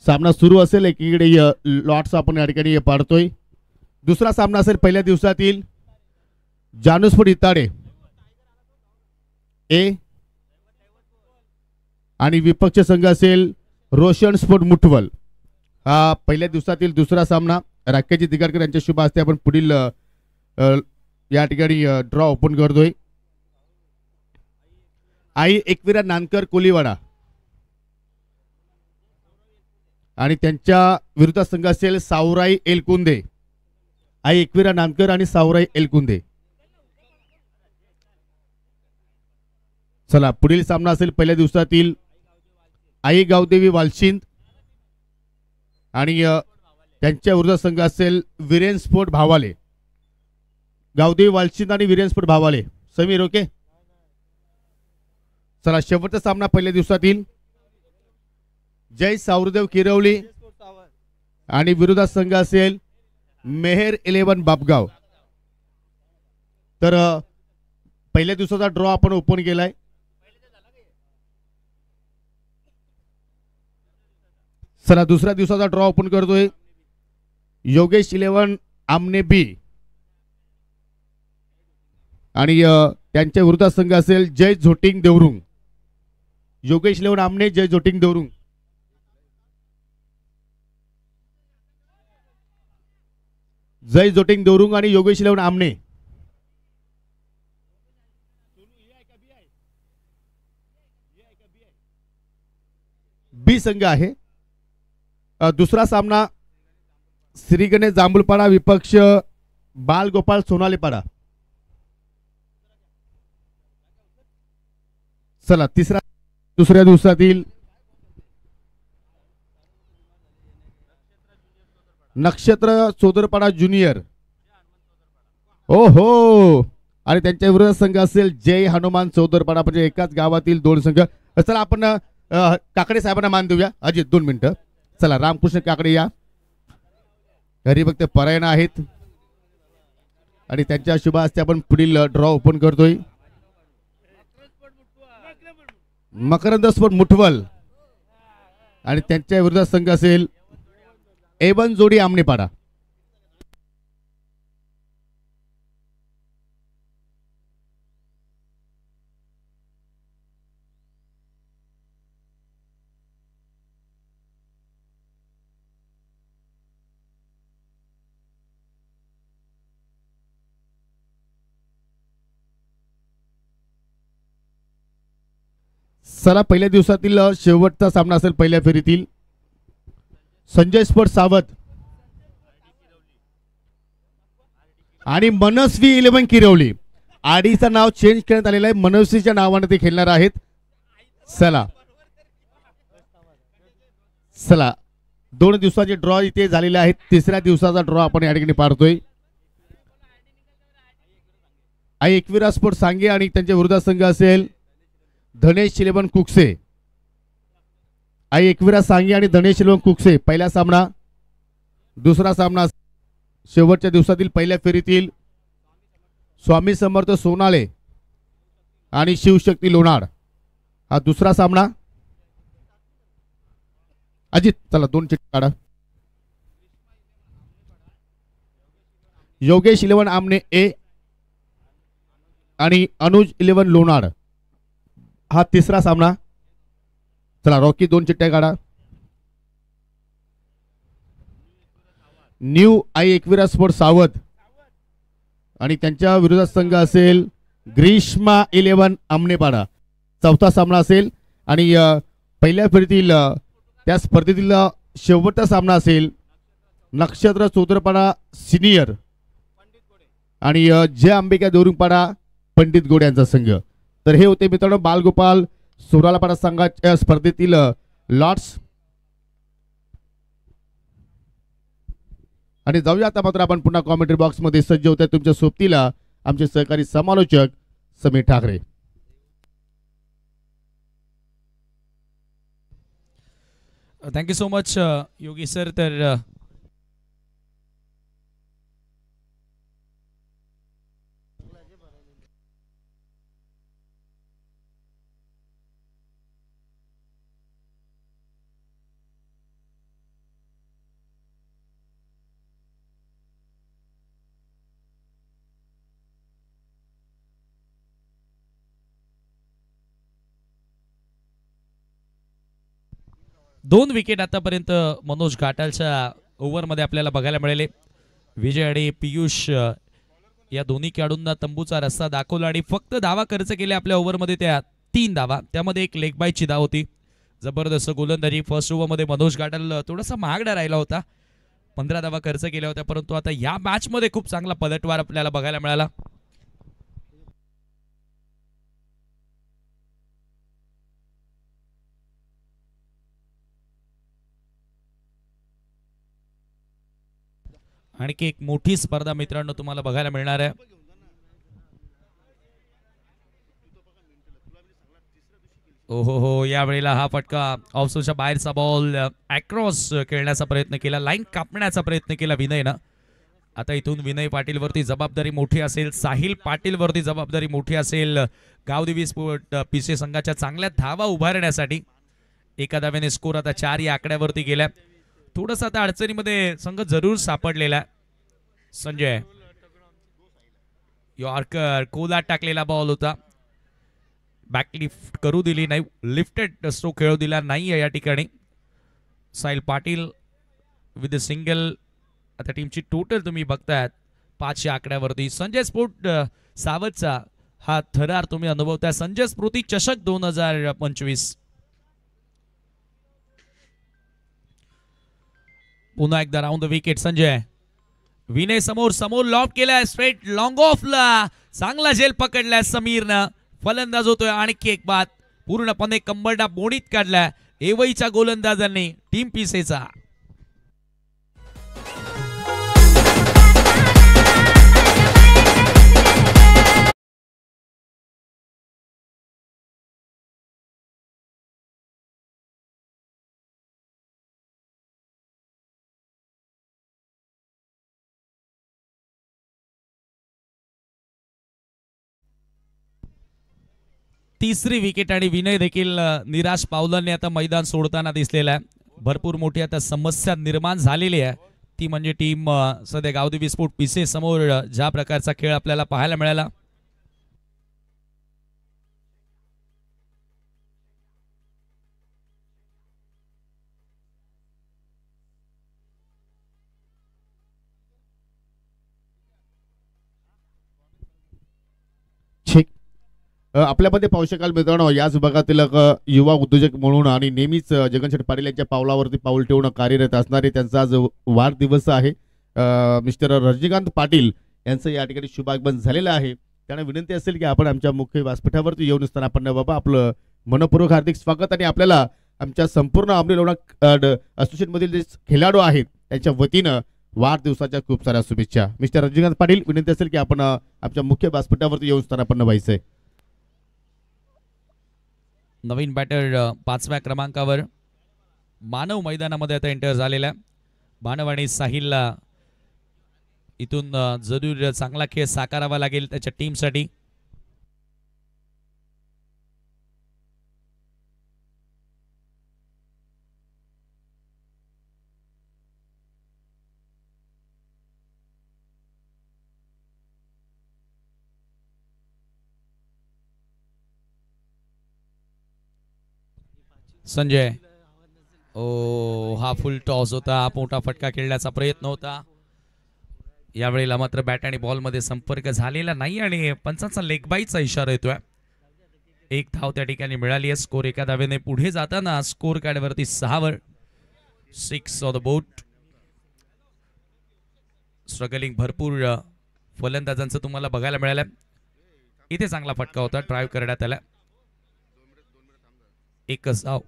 सामना सुरू असेल. एकीकडे लॉट्स आपण या ठिकाणी पाडतोय. दुसरा सामना असेल पहिल्या दिवसातील जानूस्फोर्ट इताडे ए आणि विपक्ष संघ असेल रोशन स्पोर्ट मुठवल. हा पहिल्या दिवसातील दुसरा सामना. राकेशजी दिगारकर यांच्या शुभ हस्ते आपण पुढील या ठिकाणी ड्रॉ ओपन करतोय. आई एकविरा नानकर कोलीवाडा आणि त्यांच्या विरुद्ध संघ असेल सावराई एलकुंदे. आई एकविरा नानकर आणि सावराई एलकुंदे. चला पुढील सामना असेल पहिल्या दिवसातील आई गावदेवी वालशिंद आणि त्यांच्या विरुद्ध संघ असेल वीरेन स्पोर्ट भावाले. गावदेवी वालशिंद आणि वीरेन स्पोर्ट भावाले. समीर ओके. चला शेवटचा सामना पहिल्या दिवसातील जय सावरदेव किरवली आणि विरोधात संघ असेल मेहर 11 बापगाव. तर पहिल्या दिवसाचा ड्रॉ आपण ओपन केलाय. चला दुसऱ्या दिवसाचा ड्रॉ ओपन करतोय. योगेश 11 आमने बी आणि त्यांच्या विरोधात संघ असेल जय झोटिंग देवरुंग. योगेश 11 आमने जय झोटिंग देवरुंग. जय जोटिंग देवरुंग आणि योगेश 11 आमने. बी संघ आहे. दुसरा सामना श्री गणेश जांभूलपाडा विपक्ष बालगोपाल सोनालीपाडा. चला दुसऱ्या दिवसातील नक्षत्र चोदरपाडा ज्युनियर ओ हो आणि त्यांच्या विरोधात संघ असेल जय हनुमान चौदरपाडा. म्हणजे एकाच गावातील दोन संघ. चला आपण काकडे साहेबांना मान देऊया. अजित 2 मिनिटं. चला रामकृष्ण काकडे या. घरी फक्त परायण आहेत आणि त्यांच्या शुभ हस्ते आपण पुढील ड्रॉ ओपन करतोय. मकरंद स्पोर्ट मुठवल आणि त्यांच्या विरोधात संघ असेल एवन जोडी आमनेपाडा. चला पहिल्या दिवसातील शेवटचा सामना असेल पहिल्या फेरीतील संजय स्पोर्ट सावध आणि मनस्वी 11 किरवली. आडीचं नाव चेंज करण्यात आलेलं आहे. मनस्वीच्या नावाने ते खेळणार आहेत. चला 2 दिवसाचे ड्रॉ इथे झालेले आहेत. तिसऱ्या दिवसाचा ड्रॉ आपण या ठिकाणी पाडतोय. आई एकविरा स्पोर्ट सांगे आणि त्यांच्या विरोधात संघ असेल धनेश 11 कुकसे. आई एकविरा सांगे आणि धनेश 11 कुकसे. पहिला सामना. दुसरा सामना शेवटच्या दिवसातील पहिल्या फेरीतील स्वामी समर्थ सोनाळे आणि शिवशक्ती लोणाड. हा दुसरा सामना. अजित चला 2 चिठ्ठी काढा. योगेश 11 आमने ए आणि अनुज 11 लोणाड. हा तिसरा सामना. चला रॉकी 2 चिठ्ठ्या काढा. न्यू आई एकविरा स्पोर्ट सावध आणि त्यांच्या विरोधात संघ असेल ग्रीष्मा 11 आमनेपाडा. चौथा सामना असेल आणि पहिल्या फेरीतील त्या स्पर्धेतील शेवटचा सामना असेल नक्षत्र चौदरपाडा सिनियर आणि जय अंबिका देवरुंगपाडा पंडित गोड यांचा संघ. तर हे होते मित्रांनो बालगोपाल सोनालापाडा संघाच्या स्पर्धेतील लॉट्स. आणि जाऊया आता मात्र आपण पुन्हा कॉमेंट्री बॉक्स मध्ये सज्ज होते तुमच्या सोबतीला आमचे सहकारी समालोचक Sameer Thackeray. Thank you so much Yogi sir. तर 2 विकेट आतापर्यंत मनोज घाटालच्या ओव्हरमध्ये आपल्याला बघायला मिळाले. विजय आणि पियुष या दोन्ही खेळाडूंना तंबूचा रस्ता दाखवला आणि फक्त धावा खर्च केल्या आपल्या ओव्हरमध्ये, त्या 3 धावा, त्यामध्ये एक लेग बायची धाव होती. जबरदस्त गोलंदाजी. फर्स्ट ओव्हरमध्ये मनोज घाटाल थोडासा महागडा राहिला होता, 15 धावा खर्च केल्या होत्या, परंतु आता या मॅचमध्ये खूप चांगला पलटवार आपल्याला बघायला मिळाला. आणखी एक मोठी स्पर्धा मित्रांनो तुम्हाला बघायला मिळणार आहे. हो, यावेळेला हा फटका ऑफस्टोच्या बाहेरचा बॉल अक्रॉस खेळण्याचा प्रयत्न केला, लाईन कापण्याचा प्रयत्न केला विनयनं. आता इथून विनय पाटील वरती जबाबदारी मोठी असेल, साहिल पाटील वरती जबाबदारी मोठी असेल गावदेवी स्पोर्ट पीसी संघाच्या चांगल्या धावा उभारण्यासाठी. एका धाव्याने स्कोर आता 4 या आकड्यावरती गेल्या. थोडंसं आता अडचणीमध्ये संघ जरूर सापडलेला. संजय यॉर्कर कोलात टाकलेला बॉल होता, बॅकलिफ्ट करू दिली नाही, लिफ्टेड स्ट्रोक खेळू दिला नाही या ठिकाणी. Sahil Patil with a single. आता टीमची टोटल तुम्ही बघतायत 5 या आकड्यावरती. संजय स्फोट सावधचा हा थरार तुम्ही अनुभवताय. संजय स्मृती चषक 2025. पुन्हा एकदा round the wicket. Sanjay Vinay समोर लॉब केलाय, स्ट्रेट लॉंग ऑफला चांगला झेल पकडलाय समीरनं. फलंदाज होतोय आणखी एक बाद, पूर्णपणे कंबरडा बोणीत काढलाय एवईच्या गोलंदाजांनी टीम पीसेचा. तिसरी विकेट आणि विनय देखील निराश पावलांनी आता मैदान सोडताना दिसलेला आहे. भरपूर मोठी आता समस्या निर्माण झालेली आहे, ती म्हणजे टीम सध्या गावदेवी स्पोर्ट पीसे समोर ज्या प्रकारचा खेळ आपल्याला पाहायला मिळाला. आपल्यामध्ये पाहू शकाल मित्रांनो, याच भागातील युवा उद्योजक म्हणून आणि नेहमीच जगनशेठ पाटील यांच्या पावलावरती पाऊल ठेवून कार्यरत असणारे त्यांचा आज वाढदिवस आहे. मिस्टर रजनीकांत पाटील यांचं या ठिकाणी शुभागमन झालेलं आहे. त्यांना विनंती असेल की आपण आमच्या मुख्य व्यासपीठावरती येऊन असताना आपण बाबा आपलं मनपूर्वक हार्दिक स्वागत आणि आपल्याला आमच्या संपूर्ण अमरी लोणार असोसिएशनमधील जे खेळाडू आहेत त्यांच्या वतीनं वाढदिवसाच्या खूप साऱ्या शुभेच्छा. मिस्टर रजनीकांत पाटील, विनंती असेल की आपण आमच्या मुख्य व्यासपीठावरती येऊन असताना आपण व्हायचंय. नवीन बॅटर 5व्या क्रमांकावर मानव मैदानामध्ये आता एंटर झालेला. मानव आणि साहिलला इथून जरूर चांगला खेळ साकारावा लागेल त्याच्या टीमसाठी. संजय हा फुल टॉस होता, मोठा फटका खेळण्याचा प्रयत्न होता. यावेळेला मात्र बॅट आणि बॉल मध्ये संपर्क झालेला नाही आणि पंचांचा लेग बाईचा इशारा येतोय. 1 धाव त्या ठिकाणी मिळाली आहे. स्कोर एका धावेने पुढे जाताना स्कोर कार्ड वरती 6 वर 6 ऑन द बोट. स्ट्रगलिंग भरपूर फलंदाजांचं तुम्हाला बघायला मिळालं. इथे चांगला फटका होता, ड्राइव्ह करण्यात आला. एकच धाव.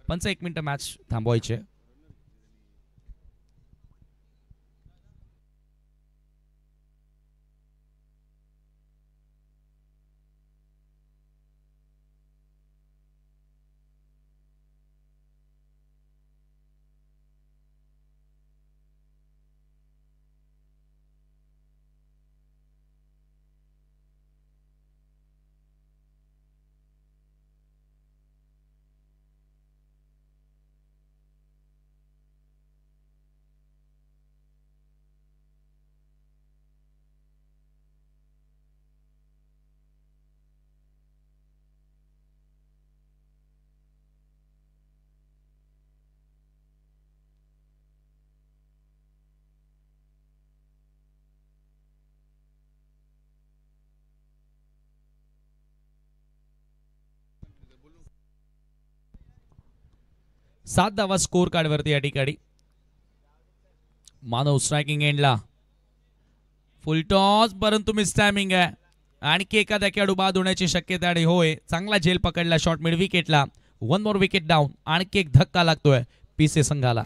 पंच 1 मिनिट मॅच थांबवायचे. 7 धावा स्कोर कार्ड वरती या ठिकाणी. मानव स्ट्रायकिंग एंडला फुल टॉस, परंतु मिस टायमिंग आहे. आणखी एखादा खेळाडू बाद होण्याची शक्यता आणि होय चांगला झेल पकडला शॉट मिड विकेटला. 1 मोर विकेट डाऊन. आणखी एक धक्का लागतोय पीसे संघाला.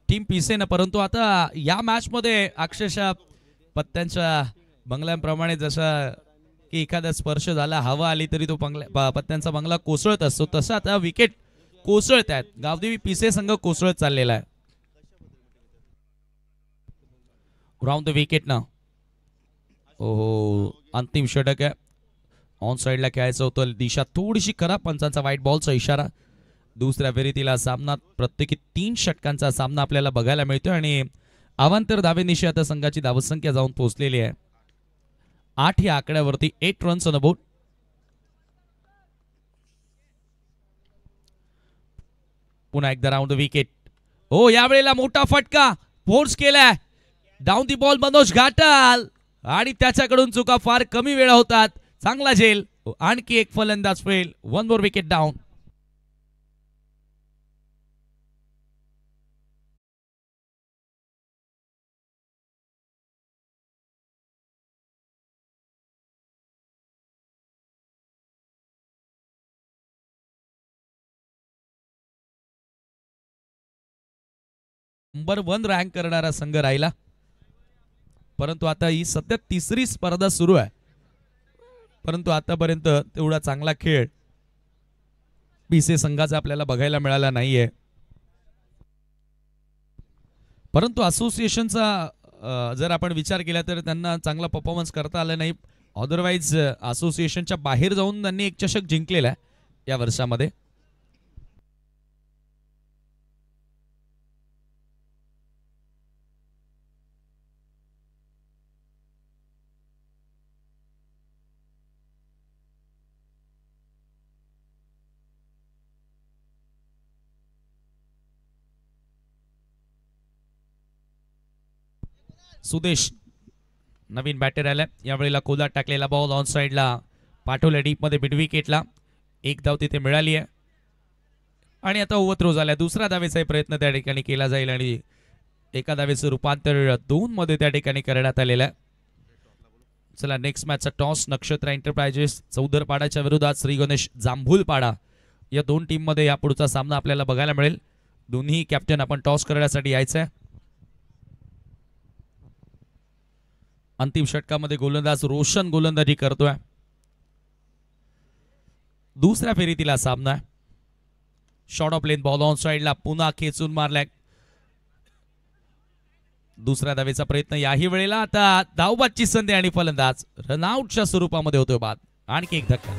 टीम पीसे ना, परंतु आता या मॅच मध्ये अक्षरशः पत्त्यांच्या बंगल्यांप्रमाणे जसं की एखादा स्पर्श झाला, हवा आली तरी तो पत्त्यांचा बंगला कोसळत असतो, तसं आता विकेट कोसळत आहेत. गावदेवी पीसे संघ कोसळत चाललेला आहे. राऊंड द विकेट ना. ओहो, अंतिम षटक आहे. ऑन साइडला खेळायचं होतं. दिशा थोडीशी खराब, पंचांचा व्हाईट बॉलचा इशारा. दुसऱ्या फेरीतीला सामना प्रत्येकी 3 षटकांचा सामना आपल्याला बघायला मिळतोय आणि अवांतर धावेनिशी आता संघाची धावसंख्या जाऊन पोहोचलेली आहे 8 या आकड्यावरती. 8 रन्स ऑन बोर्ड. पुन्हा एकदा राऊंड द विकेट. हो, यावेळेला मोठा फटका फोर्स केलाय. Down the ball Manoj Ghatal आणि त्याच्याकडून चुका फार कमी वेळा होतात. चांगला झेल. आणखी एक फलंदाज fail. 1 more wicket down. Number 1 rank करणारा संघ राहिला, परंतु आता ही सध्या 3री स्पर्धा सुरू आहे. परंतु आतापर्यंत तेवढा चांगला खेळ पीसे संघाचा आपल्याला बघायला मिळाला नाहीये. परंतु असोसिएशनचा जर आपण विचार केला तर त्यांना चांगला परफॉर्मन्स करता आला नाही. अदरवाईज असोसिएशनच्या बाहेर जाऊन त्यांनी एक चषक जिंकलेला आहे या वर्षामध्ये. सुदेश नवीन बॅटर आलाय. यावेळेला कोलाट टाकलेला बॉल ऑन साइडला पाठवल्या डीप मध्ये मिड विकेटला. 1 धाव तिथे मिळाली आहे आणि आता ओव्हरथ्रो झाला. दुसरा धावेचा प्रयत्न त्या ठिकाणी केला जाईल आणि एका धावेचं रूपांतर 2 मध्ये त्या ठिकाणी करण्यात आलेलं आहे. चला, नेक्स्ट मॅचचा टॉस नक्षत्र एंटरप्राइजेस चौदरपाडाच्या विरोधात श्री गणेश जांभूलपाडा या 2 टीम मध्ये या पुढचा सामना आपल्याला बघायला मिळेल. दोन्ही कॅप्टन आपण टॉस करण्यासाठी यायचं आहे. अंतिम षटकामध्ये गोलंदाज रोशन गोलंदाजी करतोय. दुसऱ्या फेरीतीला सामना आहे. Shot of lane ball on साइडला पुन्हा खेचून मारलाय. दुसऱ्या धावेचा प्रयत्न याही वेळेला. आता धावबादची संधी आणि फलंदाज रनआउटच्या स्वरूपामध्ये होतोय बाद. आणखी एक धक्का.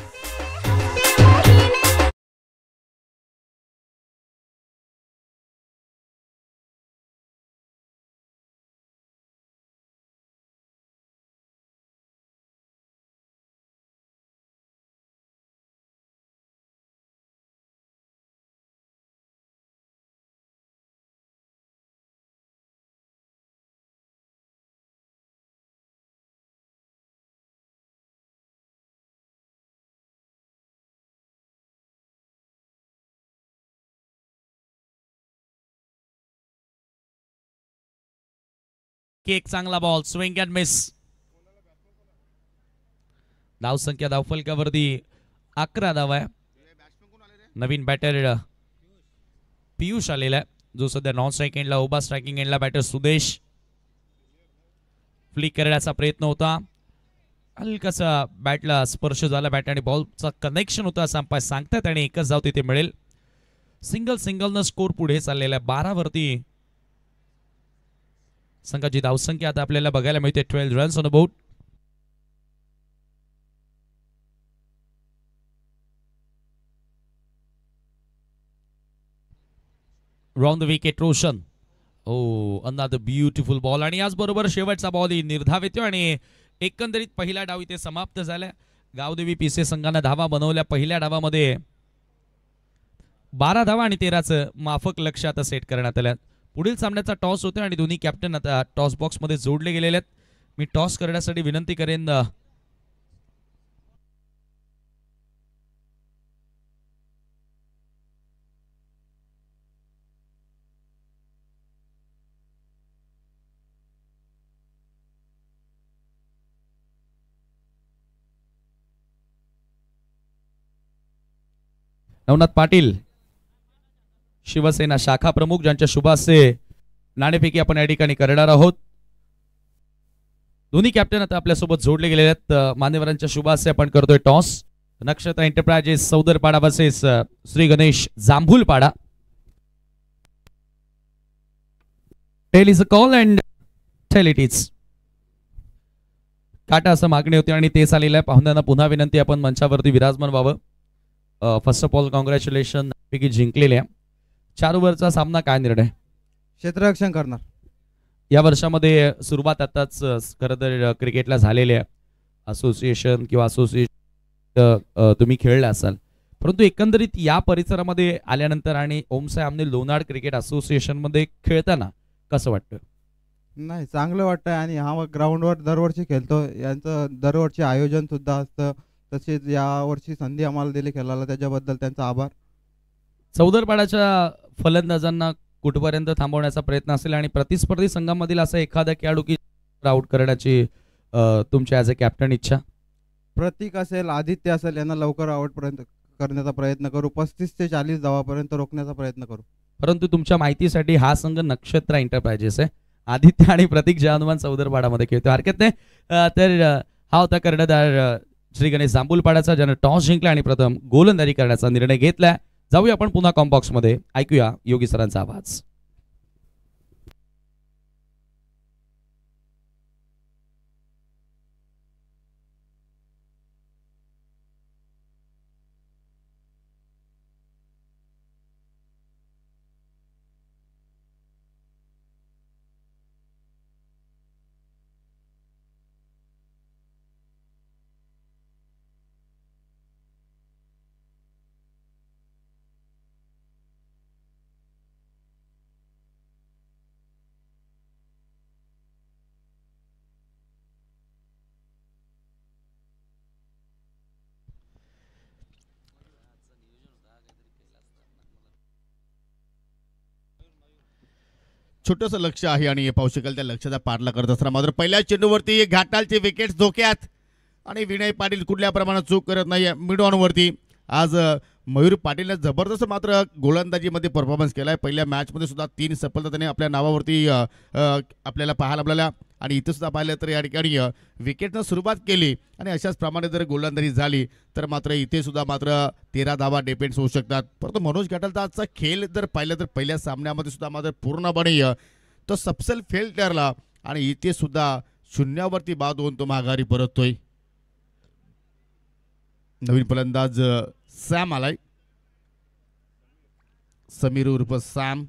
एक चांगला बॉल स्विंग अँड मिस. धावसंख्या धावफलकावरती 11 धावा आहे. नवीन बॅटर पियुष आलेला आहे, जो सध्या नॉन स्ट्राइक एंडला उभा. स्ट्राइकिंग एंडला बॅटर सुदेश. फ्लिक करण्याचा प्रयत्न होता, हलकासा बॅटला स्पर्श झाला. बॅट आणि बॉलचा कनेक्शन होता असं अंपायर सांगतात आणि एकच धाव तिथे मिळेल. सिंगल न स्कोर पुढे चाललेला आहे 12 वरती संघाची धावसंख्या आता आपल्याला बघायला मिळते 12 runs on board. Round the wicket Roshan. Another beautiful ball आणि याचबरोबर शेवटचा बॉल निर्धाव येतो आणि एकंदरीत पहिला डाव इथे समाप्त झाला. गावदेवी पिसे संघाने धावा बनवल्या. पहिल्या डावामध्ये 12 धावा आणि 13चं माफक लक्ष आता सेट करण्यात आलं. पुढील सामन्याचा टॉस होता आणि दोन्ही कॅप्टन आता टॉस बॉक्स मध्ये जोडले गेलेले आहेत. मी टॉस करण्यासाठी विनंती करेन नवनाथ पाटील शिवसेना शाखा प्रमुख ज्यांच्या शुभास्ते नाणेफेकी आपण या ठिकाणी करणार आहोत. दोन्ही कॅप्टन आता आपल्यासोबत जोडले गेलेले आहेत. मान्यवरांच्या शुभास्ते आपण करतोय toss. Nakshatra enterprises Saudarpada versus Shri Ganesh Jambhulpada. Tail is a call and tail it is. काटा असं मागणी होती आणि तेच आलेलं आहे. पाहुण्यांना पुन्हा विनंती आपण मंचावरती विराजमान व्हावं. फर्स्ट ऑफ ऑल कॉंग्रॅच्युलेशन पैकी जिंकलेल्या 4 ओव्हरचा सामना काय निर्णय क्षेत्ररक्षण करणार. या वर्षामध्ये सुरुवात आताच खरं तर क्रिकेटला झालेल्या असोसिएशन किंवा असोसिएशन तुम्ही खेळला असाल, परंतु एकंदरीत या परिसरामध्ये आल्यानंतर आणि ओमसाई आमने लोणाड क्रिकेट असोसिएशन मध्ये खेळताना कसं वाटतं? नाही, चांगलं वाटतंय आणि हा ग्राउंडवर दरवर्षी खेळतो. यांचं दरवर्षी आयोजन सुद्धा असतं. तसेच यावर्षी संधी आम्हाला दिली खेळायला, त्याच्याबद्दल त्यांचा आभार. सौदरपाड्याच्या फलंदाजांना कुठपर्यंत थांबवण्याचा प्रयत्न असेल आणि प्रतिस्पर्धी संघामधील असा एखादा खेळाडू की आउट करण्याची तुमची ॲज अ कॅप्टन इच्छा? प्रतीक असेल, आदित्य असेल, यांना लवकर आउट पर्यंत करण्याचा प्रयत्न करू. 35 ते 40 धावापर्यंत रोखण्याचा प्रयत्न करू. परंतु तुमच्या माहितीसाठी हा संघ नक्षत्र एंटरप्राइजेस आहे. आदित्य आणि प्रतीक जहानुमान सौदरपाड्यामध्ये खेळतो, हरकत नाही. तर हा होता कर्णधार श्री गणेश जांभूलपाड्याचा, ज्याने टॉस जिंकला आणि प्रथम गोलंदाजी करण्याचा निर्णय घेतला. जाऊया आपण पुन्हा कॉम्बॉक्स मध्ये, ऐकूया योगी सरांचा आवाज. छोटंसं लक्ष आहे आणि हे पाहू शकाल त्या लक्षाचा पाठला करत असताना मात्र पहिल्या चेंडूवरती घाटालचे विकेट्स धोक्यात आणि विनय पाटील कुठल्या प्रमाणात चूक करत नाही. मिड ऑन वरती आज मयूर पाटीलने जबरदस्त मात्र गोलंदाजीमध्ये परफॉर्मन्स केला आहे. पहिल्या मॅचमध्ये सुद्धा 3 सफलता त्याने आपल्या नावावरती आपल्याला पाहायला मिळाल्या आणि इथं सुद्धा पाहिलं तर या ठिकाणी विकेटनं सुरुवात केली आणि अशाच प्रमाणे जर गोलंदाजी झाली तर मात्र इथे सुद्धा मात्र 13 धावा डिपेंड्स होऊ शकतात. परंतु मनोज घाटालचा आजचा खेळ जर पाहिलं तर पहिल्या सामन्यामध्ये सुद्धा मात्र पूर्णपणे तो सपसेल फेल ठरला आणि इथे सुद्धा 0वरती बाद होऊन तो माघारी परततोय. नवीन फलंदाज सॅम आलाय, समीर उर्फ सॅम.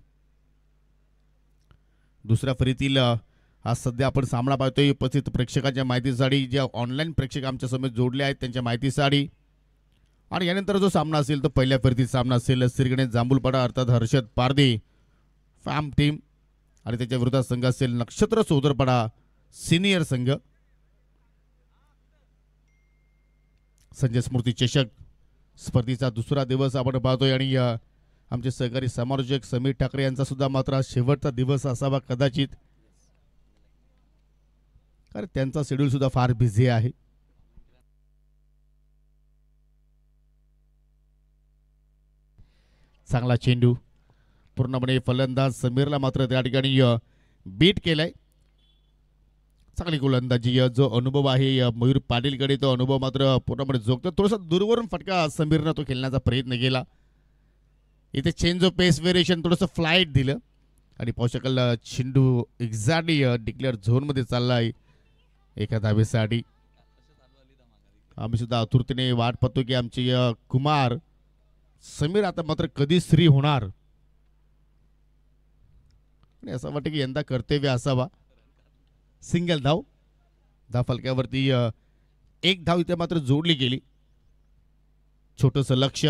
दुसऱ्या फरीतील आज सध्या आपण सामना पाहतोय. उपस्थित प्रेक्षकांच्या माहितीसाठी, जे ऑनलाईन प्रेक्षक आमच्या समोर जोडले आहेत त्यांच्या माहितीसाठी. आणि यानंतर जो सामना असेल तो पहिल्या फरीतील सामना असेल श्री गणेश जांभूलपाडा अर्थात हर्षद पारदे फॅम टीम आणि त्याच्या विरोधात संघ असेल नक्षत्र सौदरपाडा सिनियर संघ. संजय स्मृती चषक स्पर्धेचा दुसरा दिवस आपण पाहतोय आणि आमचे सहकारी समालोचक समीर ठाकरे यांचा सुद्धा मात्र शेवटचा दिवस असावा कदाचित, कारण त्यांचा शेड्यूल सुद्धा फार बिझी आहे. चांगला चेंडू पूर्णपणे फलंदाज समीरला मात्र त्या ठिकाणी बीट केलाय. चांगली गोलंदाजी, जो अनुभव आहे मयूर पाटीलकडे तो अनुभव मात्र पूर्णपणे जोगतो. थोडासा दूरवरून फटका समीरनं तो खेळण्याचा प्रयत्न केला इथे चेंज ऑफ पेस व्हेरिएशन थोडंसं फ्लाईट दिलं आणि पाहू शकाल चेंडू एक्झॅक्टली डिक्लेअर झोनमध्ये चालला आहे एका धावेसाठी. आम्ही सुद्धा आतुरतेने वाट पाहतो की आमचे कुमार समीर आता मात्र कधी श्री होणार आणि असं वाटतं की यंदा कर्तव्य असावा. सिंगल धाव फलक्यावरती एक धाव इथे मात्र जोडली गेली. छोटंसं लक्ष.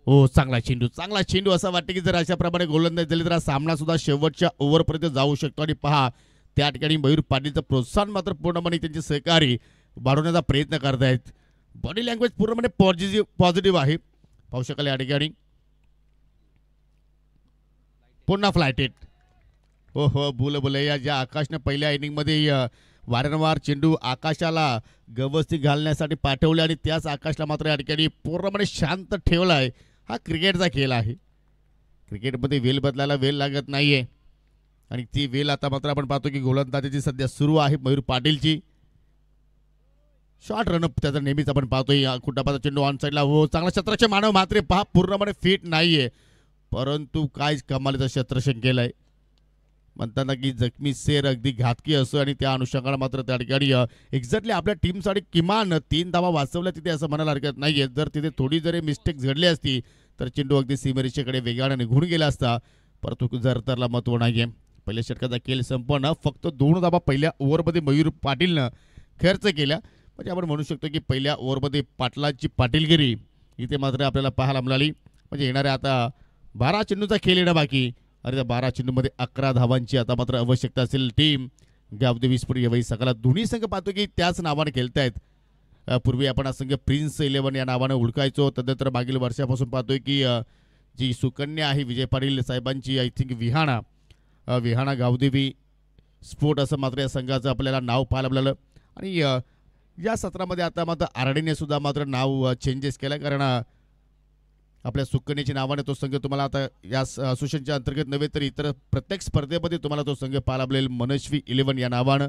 हो चांगला चेंडू असं वाटतं की जर अशा प्रमाणे गोलंदाजी झाली तर हा सामना सुद्धा शेवटच्या ओव्हरपर्यंत जाऊ शकतो. आणि पहा त्या ठिकाणी मयूर पाटीलचं प्रोत्साहन मात्र पूर्णपणे त्यांचे सहकारी वाढवण्याचा प्रयत्न करतायत. बॉडी लँग्वेज पूर्णपणे पॉझिटिव्ह आहे. पाहू शकाल या ठिकाणी पुन्हा फ्लायटेड. हो बुलबुलैया ज्या आकाशने पहिल्या इनिंगमध्ये वारंवार चेंडू आकाशाला व्यवस्थित घालण्यासाठी पाठवले आणि त्याच आकाशला मात्र या ठिकाणी पूर्णपणे शांत ठेवलाय. हा क्रिकेटचा खेळ आहे. क्रिकेटमध्ये वेल बदलायला वेळ लागत नाहीये आणि ती वेल आता मात्र आपण पाहतो की गोलंदाजीची सध्या सुरू आहे मयूर पाटीलची. शॉर्ट रनअप त्याचा नेहमीच आपण पाहतोय. कुटापाचा चेंडू ऑन साईडला. हो चांगला शत्रक्ष मानव मात्र पहा पूर्णपणे फिट नाहीये परंतु काय कमालीचं शत्रक्षण केलंय. म्हणताना की जखमी शेर अगदी घातकी असो आणि त्या अनुषंगाने मात्र त्या ठिकाणी एक्झॅक्टली आपल्या टीमसाठी किमान 3 धावा वाचवल्या तिथे असं म्हणायला हरकत नाहीये. जर तिथे थोडी जरी मिस्टेक घडली असती तर चेंडू अगदी सीमारेषेकडे वेगाने निघून गेला असता परंतु जरतरला महत्व नाहीये. पहिल्या षटकाचा खेळ संपन्न फक्त 2 धावा पहिल्या ओव्हरमध्ये मयूर पाटीलनं खर्च केल्या. म्हणजे आपण म्हणू शकतो की पहिल्या ओव्हरमध्ये पाटलाची पाटीलगिरी इथे मात्र आपल्याला पाहायला मिळाली. म्हणजे येणाऱ्या आता 12 चेंडूचा खेळ येणं बाकी आणि त्या 12 चेंडूमध्ये 11 धावांची आता मात्र आवश्यकता असेल टीम गावदेवी स्पोर्ट यवई सकाळला. दोन्ही संघ पाहतो की त्याच नावाने खेळतायत. पूर्वी आपण हा संघ प्रिन्स 11 या नावाने ओळखायचो. तदनंतर मागील वर्षापासून पाहतोय की जी सुकन्या आहे विजय पाटील साहेबांची आय थिंक विहाणा गावदेवी स्पोर्ट असं मात्र या संघाचं आपल्याला नाव पाहायला मिळालं. आणि या सत्रामध्ये आता मात्र आरडीने सुद्धा मात्र नाव चेंजेस केलं कारण आपल्या सुकन्याच्या नावाने तो संघ तुम्हाला आता या असोसिएशनच्या अंतर्गत नव्हे तर इतर प्रत्येक स्पर्धेमध्ये तुम्हाला तो संघ पाहायला मिळेल मनस्वी 11 या नावानं.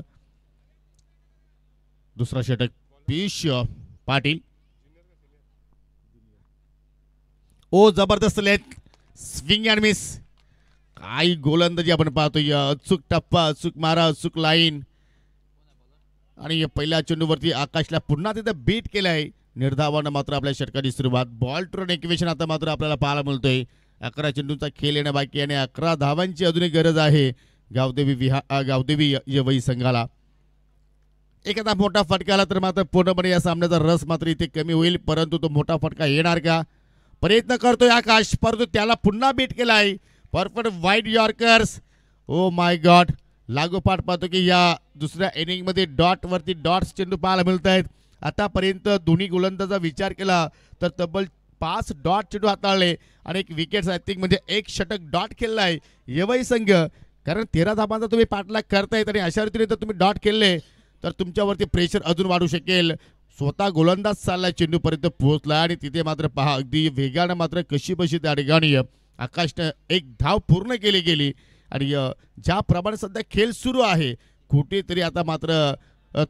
दुसरा षटक पीयूष पाटील. ओ जबरदस्त लेग स्विंग अँड मिस. काही गोलंदाजी आपण पाहतोय. अचूक टप्पा अचूक मारा अचूक लाईन आणि पहिल्या चेंडूवरती आकाशला पुन्हा तिथे बीट केलंय. निर्धावानं मात्र आपल्या षटकाची सुरुवात. बॉल टू रन इक्वेशन आता मात्र आपल्याला पाहायला मिळतोय. 11 चेंडूंचा खेळ येणं बाकी आणि 11 धावांची अजूनही गरज आहे गावदेवी यवई संघाला. एखादा मोठा फटका आला तर मात्र पूर्णपणे या सामन्याचा रस मात्र इथे कमी होईल परंतु तो मोठा फटका येणार का प्रयत्न करतोय आकाश परंतु त्याला पुन्हा बीट केलाय. Perfect wide yorkers. Oh my God. लागोपाठ पाहतो की या दुसऱ्या इनिंगमध्ये डॉटवरती डॉट्स चेंडू पाहायला मिळत आहेत. आतापर्यंत दोन्ही गोलंदाजा विचार केला तर तब्बल 5 डॉट चेंडू हाताळले आणि एक विकेट आय थिंक म्हणजे एक षटक डॉट खेळलाय यवई संघ. कारण 13 धावांचा तुम्ही पाठलाग करतायत आणि अशा रीतीने जर तुम्ही डॉट खेळले तर तुमच्यावरती प्रेशर अजून वाढू शकेल. स्वतः गोलंदाज चाललाय चेंडूपर्यंत पोहोचला आणि तिथे मात्र पहा अगदी वेगानं मात्र कशी बशी त्या ठिकाणी आकाशनं एक धाव पूर्ण केली गेली. आणि ज्याप्रमाणे सध्या खेळ सुरू आहे कुठेतरी आता मात्र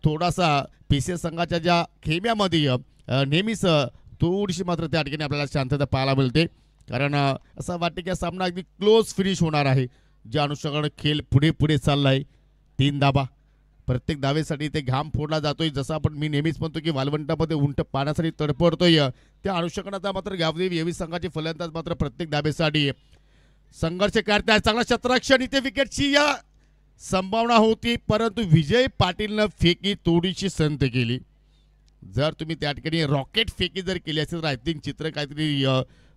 थोडासा पीसीएस संघाच्या ज्या खेम्यामध्ये नेहमीच थोडीशी मात्र त्या ठिकाणी आपल्याला शांतता पाहायला मिळते. कारण असं वाटतं की हा सामना अगदी क्लोज फिनिश होणार आहे. ज्या अनुषंगाने खेळ पुढे चाललाय. 3 धाबा प्रत्येक धावेसाठी ते घाम फोडला जातोय. जसं आपण मी नेहमीच म्हणतो की वालवंटामध्ये उंट पाण्यासाठी तडपडतोय त्या अनुषंगाने आता मात्र गावदेवी यवई संघाचे फलंदाज मात्र प्रत्येक धावेसाठी संघर्ष करताय. चांगला शतरक्षण इथे विकेटची संभावना होती परंतु विजय पाटीलनं फेकी थोडीशी संत केली. जर तुम्ही त्या ठिकाणी रॉकेट फेकी जर केली असेल तर आय थिंक चित्र काहीतरी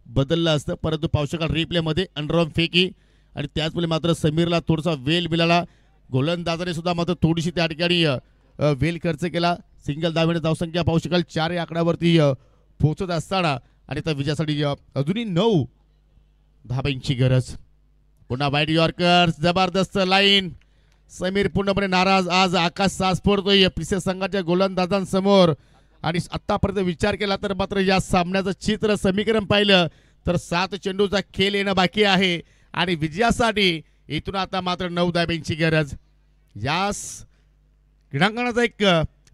बदललं असतं परंतु पाहू शकाल रिप्लेमध्ये अंडरऑन फेकी आणि त्याचमुळे मात्र समीरला थोडासा वेल मिळाला. गोलंदाजाने सुद्धा मात्र थोडीशी त्या ठिकाणी वेल खर्च केला. सिंगल धावेने धावसंख्या पाहू शकाल 4 या आकड्यावरती पोहोचत असताना आणि त्या विजयासाठी अजूनही 9 धाब्यांची गरज. पुन्हा वाईड यॉर्कर जबरदस्त लाईन. समीर पूर्णपणे नाराज. आज आकाश सास फोडतोय पीसीएस संघाच्या गोलंदाजांसमोर आणि आतापर्यंत विचार केला तर मात्र या सामन्याचं चित्र समीकरण पाहिलं तर 7 चेंडूचा खेळ येणं बाकी आहे आणि विजयासाठी इथून आता मात्र 9 धाब्यांची गरज. यास क्रीडांगणाचा एक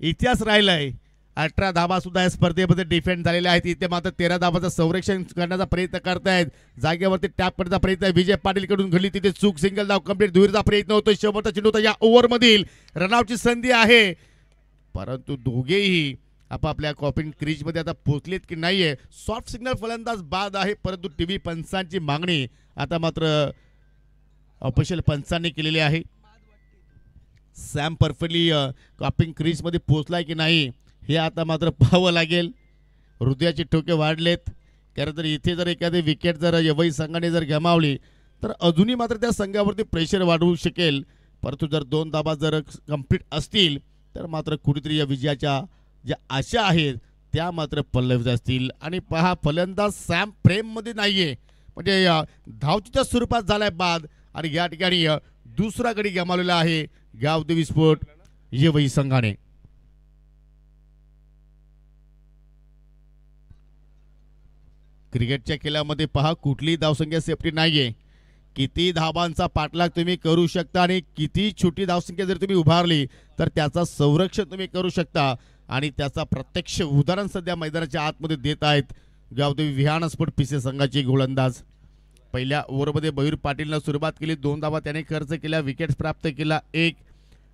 इतिहास राहिलाय 18 धाबा सुद्धा या स्पर्धेमध्ये डिफेंड झालेल्या आहेत. इथे मात्र 13 धाबाचं संरक्षण करण्याचा प्रयत्न करतायत. जागेवरती टॅप करण्याचा प्रयत्न विजय पाटील कडून घडली, तिथे चूक, सिंगल धाव कंप्लीट. दुहेरीचा प्रयत्न होतो, शेवटचा चेंडू होता. या ओव्हरमधील रनआउटची संधी आहे, परंतु दोघेही आपापल्या कॉपिंग क्रीज मध्ये आता पोहोचलेत की नाहीये. सॉफ्ट सिग्नल फलंदाज बाद आहे, परंतु टीव्ही पंचांची मागणी आता मात्र ऑफिशियल पंचांनी केलेली आहे. सॅम परफेक्टली कॉपिंग क्रीज मध्ये पोहोचलाय की नाही हे आता मात्र पाहावं लागेल. हृदयाचे ठोके वाढलेत, कारण तर इथे जर एखादी विकेट जर यवई संघाने जर गमावली तर अजूनही मात्र त्या संघावरती प्रेशर वाढवू शकेल. परंतु जर 2 धाबा जर कंप्लीट असतील तर मात्र कुठेतरी या विजयाच्या ज्या आशा आहेत त्या मात्र पल्लवित असतील. आणि पहा, फलंदाज सॅम फ्रेममध्ये नाहीये, म्हणजे धावचीच्या स्वरूपात झालाय बाद. आणि या ठिकाणी दुसरा गडी गमावलेला आहे गावदेवी स्पोर्ट येवई संघाने. क्रिकेटच्या खेळामध्ये पहा, कुठलीही धावसंख्या सेफ्टी नाहीये. किती धाबांचा पाठलाग तुम्ही करू शकता आणि किती छोटी धावसंख्या जर तुम्ही उभारली तर त्याचा संरक्षण तुम्ही करू शकता. आणि त्याचा प्रत्यक्ष उदाहरण सध्या मैदानाच्या आतमध्ये देत आहेत गावदेवी विहान स्पोर्ट पीसी संघाचे गोलंदाज. पहिल्या ओव्हरमध्ये मयूर पाटीलनं सुरुवात केली, 2 धाबा त्याने खर्च केल्या, विकेट्स प्राप्त केला 1.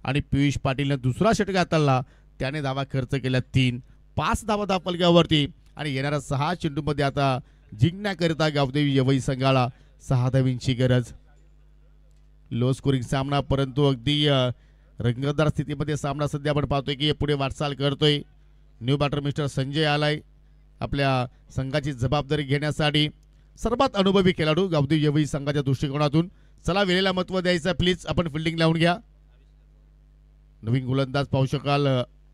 आणि पियुष पाटीलनं दुसरा षटक हाताळला, त्याने धावा खर्च केल्या 3. 5 धावा धावफलकावरती आणि येणाऱ्या 6 चेंडूमध्ये आता जिंकण्याकरिता गावदेवी येवई संघाला 6 धावींची गरज. लो स्कोरिंग सामना, परंतु अगदी रंगतदार स्थितीमध्ये सामना सध्या आपण पाहतोय की पुढे वाटचाल करतोय. न्यू बॅटर मिस्टर संजय आलाय आपल्या संघाची जबाबदारी घेण्यासाठी. सर्वात अनुभवी खेळाडू गावदेवी येवई संघाच्या दृष्टिकोनातून. चला, वेळेला महत्व द्यायचं, प्लीज आपण फिल्डिंग लावून घ्या. नवीन गोलंदाज पाहू शकाल,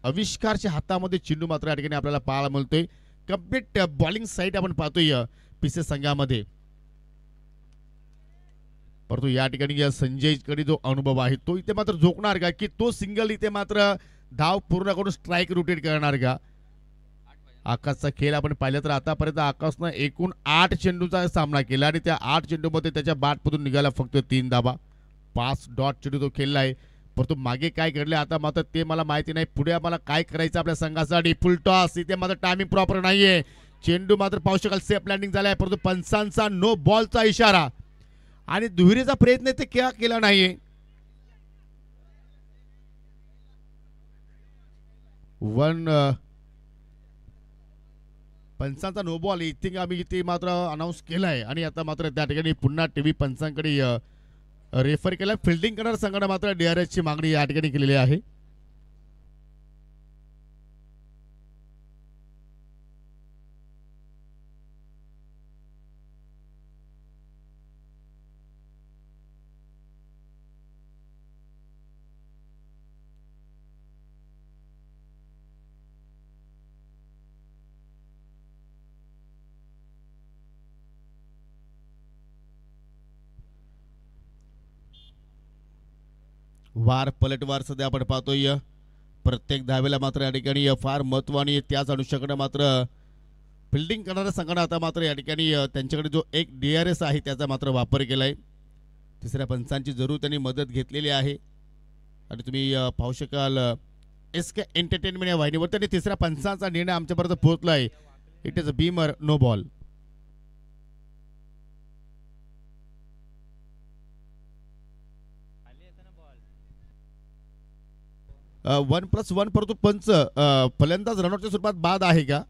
आविष्कारच्या हातामध्ये चेंडू मात्र या ठिकाणी आपल्याला पाहायला मिळतोय. कम्प्लीट बॉलिंग साईड आपण पाहतोय पीसी संघामध्ये. परंतु या ठिकाणी या संजयकडे जो अनुभव आहे तो इथे मात्र झोकणार का, की तो सिंगल इथे मात्र धाव पूर्ण करून स्ट्राईक रोटेट करणार का. आकाशचा खेळ आपण पाहिलं तर आतापर्यंत आकाशनं एकूण 8 चेंडूचा सामना केला आणि त्या 8 चेंडूमध्ये त्याच्या बॅटमधून निघाला फक्त 3 धाबा. 5 डॉट चेंडू तो खेळलाय, परंतु मागे काय घडले आता मात्र ते मला माहिती नाही. पुढे आम्हाला काय करायचं आपल्या संघासाठी. फुल टॉस, इथे मात्र टायमिंग प्रॉपर नाहीये. चेंडू मात्र पाहू शकाल सेफ लँडिंग झालाय, परंतु पंचांचा नो बॉलचा इशारा आणि दुहेरीचा प्रयत्न ते केला नाहीये. पंचांचा नो बॉल इथे आम्ही इथे मात्र अनाऊन्स केलाय. आणि आता मात्र त्या ठिकाणी पुन्हा टीव्ही पंचांकडे रेफर केला. फिल्डिंग करणाऱ्या संघाने मात्र DRS ची मागणी या ठिकाणी केलेली आहे. वार पलटवार सध्या आपण पाहतोय. प्रत्येक धावेला मात्र या ठिकाणी फार महत्व आणि त्याच अनुषंगाने मात्र फिल्डिंग करणाऱ्या संघाने आता मात्र या ठिकाणी त्यांच्याकडे जो एक DRS आहे त्याचा मात्र वापर केलाय. तिसऱ्या पंचांची जरूर त्यांनी मदत घेतलेली आहे. आणि तुम्ही पाहू शकाल SK एंटरटेनमेंट या वाहिनीवर त्यांनी तिसऱ्या पंचांचा निर्णय आमच्यापर्यंत पोहोचलाय. It is a beamer, no ball. 1+1 परंतु पंच फलंदाज रनआउटच्या स्वरूपात बाद आहे का.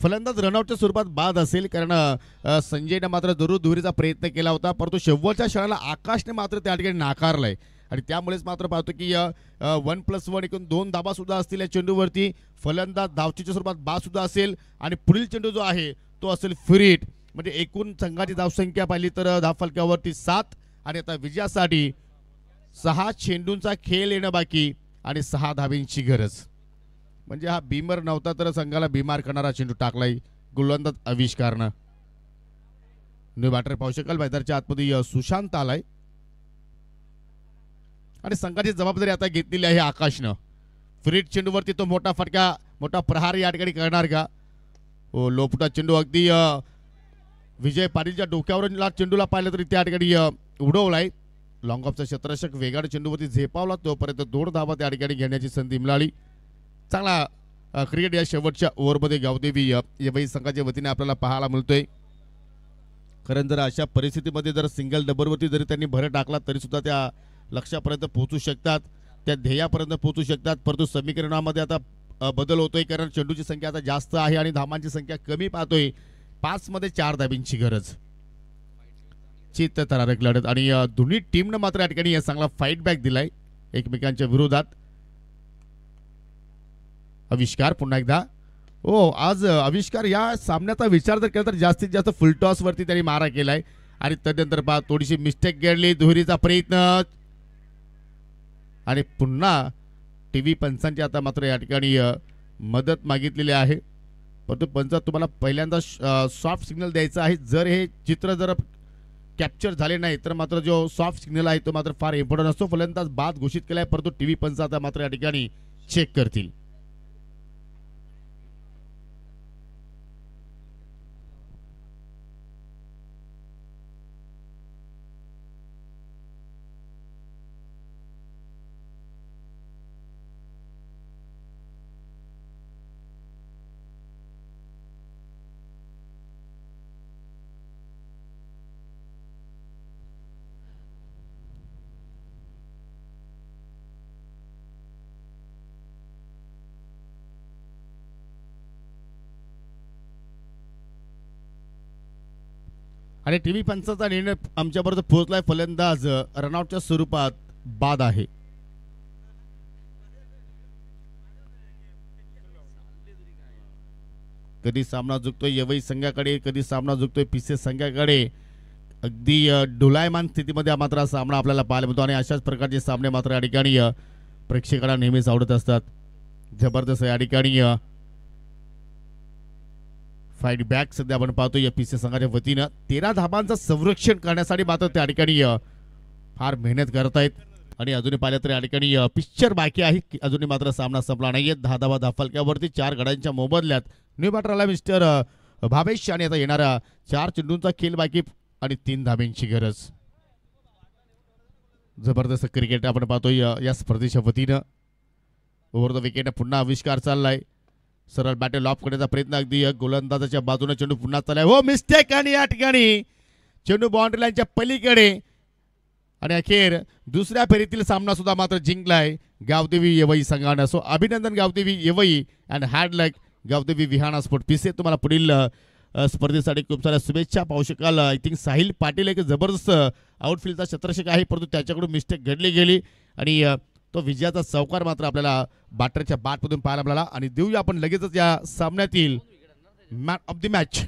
फलंदाज रनआउटच्या स्वरूपात बाद असेल, कारण संजयने मात्र जरूर दुहेरीचा प्रयत्न केला होता, परंतु शेवटच्या क्षणाला आकाशने मात्र त्या ठिकाणी नाकारलाय. आणि त्यामुळेच मात्र पाहतो की 1+1 एकूण 2 धाबा सुद्धा असतील या चेंडूवरती. फलंदाज धावचीच्या स्वरूपात बाद सुद्धा असेल आणि पुढील चेंडू जो आहे तो असेल फ्री हिट. म्हणजे एकूण संघाची धावसंख्या पाहिली तर धावफलकावरती 7 आणि आता विजयासाठी 6 चेंडूंचा खेळ येणं बाकी आणि 6 धाब्यांची गरज. म्हणजे हा बीमर नव्हता तर संघाला बीमार करणारा चेंडू टाकलाय गोलंदाज आविष्कारनं. न्यू बॅटर पाहू शकाल मैदानाच्या आतमध्ये सुशांत आलाय आणि संघाची जबाबदारी आता घेतलेली आहे आकाशनं. फ्रीट चेंडूवरती तो मोठा फटका मोठा प्रहार या ठिकाणी करणार का. हो लोपटा चेंडू अगदी विजय पाटीलच्या डोक्यावर चेंडूला पाहिलं तरी त्या ठिकाणी उडवलाय. लॉंग ऑफचा क्षेत्ररक्षक वेगाने चेंडूवरती झेपावला तोपर्यंत 2 धावा त्या ठिकाणी घेण्याची संधी मिळाली. चांगला क्रिकेट या शेवटच्या ओव्हरमध्ये गावदेवी या संघाच्या वतीने आपल्याला पाहायला मिळतोय. कारण जर अशा परिस्थितीमध्ये जर सिंगल डबलवरती जरी त्यांनी भर टाकला तरी सुद्धा त्या लक्ष्यापर्यंत पोहोचू शकतात, त्या ध्येयापर्यंत पोहोचू शकतात. परंतु समीकरणामध्ये आता बदल होतोय कारण चेंडूची संख्या आता जास्त आहे आणि धावांची संख्या कमी पाहतोय. 5 मध्ये 4 धाब्यांची गरज. चित्त थरारक लढत आणि दोन्ही टीमनं मात्र या ठिकाणी चांगला फाईट बॅक दिलाय एकमेकांच्या विरोधात. आविष्कार पुन्हा एकदा. हो आज आविष्कार या सामन्याचा विचार जर केला तर जास्तीत जास्त फुलटॉस वरती त्यांनी मारा केलाय आणि तदनंतर पहा थोडीशी मिस्टेक घडली, दुहेरीचा प्रयत्न आणि पुन्हा टीव्ही पंचांची आता मात्र या ठिकाणी मदत मागितलेली आहे. परंतु पंच तुम्हाला पहिल्यांदा सॉफ्ट सिग्नल द्यायचा आहे. जर हे चित्र जर कॅप्चर झाले नाही तर मात्र जो सॉफ्ट सिग्नल आहे तो मात्र फार इम्पॉर्टंट असतो. फलंदाज बाद घोषित केलाय परंतु टीव्ही पंच आता मात्र या ठिकाणी चेक करतील. आणि टीव्ही पंचाचा निर्णय आमच्यापर्यंत पोहोचलाय. फलंदाज रनआउटच्या स्वरूपात बाद आहे. कधी सामना झुकतोय येवई संघाकडे, कधी सामना झुकतोय पिसे संघाकडे. अगदी डोलायमान स्थितीमध्ये मात्र सामना आपल्याला पाहायला मिळतो आणि अशाच प्रकारचे सामने मात्र या ठिकाणी प्रेक्षकांना नेहमीच आवडत असतात. जबरदस्त या ठिकाणी फाईट बॅक सध्या आपण पाहतो या पीसी संघाच्या वतीनं 13 धाबांचं संरक्षण करण्यासाठी मात्र त्या ठिकाणी फार मेहनत करतायत. आणि अजूनही पाहिलं तर या ठिकाणी पिक्चर बाकी आहे. अजूनही मात्र सामना संपला नाहीये. 10 धावा धाफलक्यावरती 4 गड्यांच्या मोबदल्यात न्यू बॅटरला मिस्टर भावेश आणि आता येणारा 4 चेंडूंचा खेळ बाकी आणि 3 धाब्यांची गरज. जबरदस्त क्रिकेट आपण पाहतोय या स्पर्धेच्या वतीनं. ओव्हर द विकेट पुन्हा आविष्कार चाललाय. सरळ बॅटल ऑफ करण्याचा प्रयत्न अगदी गोलंदाजाच्या बाजूने चेंडू पुन्हा चाललाय. हो मिस्टेक आणि या ठिकाणी चेंडू बाउंड्री लाईनच्या पलीकडे आणि अखेर दुसऱ्या फेरीतील सामना सुद्धा मात्र जिंकलाय गावदेवी येवई संघानं. सो अभिनंदन Gavdevi Yewai and hard luck Gavdevi Vihana sport Pise. तुम्हाला पुढील स्पर्धेसाठी खूप साऱ्या शुभेच्छा. पाहू शकाल आय थिंक साहिल पाटील एक जबरदस्त आउटफील्डचा क्षेत्ररक्षक आहे परंतु त्याच्याकडून मिस्टेक घडली गेली आणि तो विजयाचा चौकार मात्र आपल्याला बॅटरच्या बॅटमधून पाहायला मिळाला. आणि देऊया आपण लगेचच या सामन्यातील मॅन ऑफ द मॅच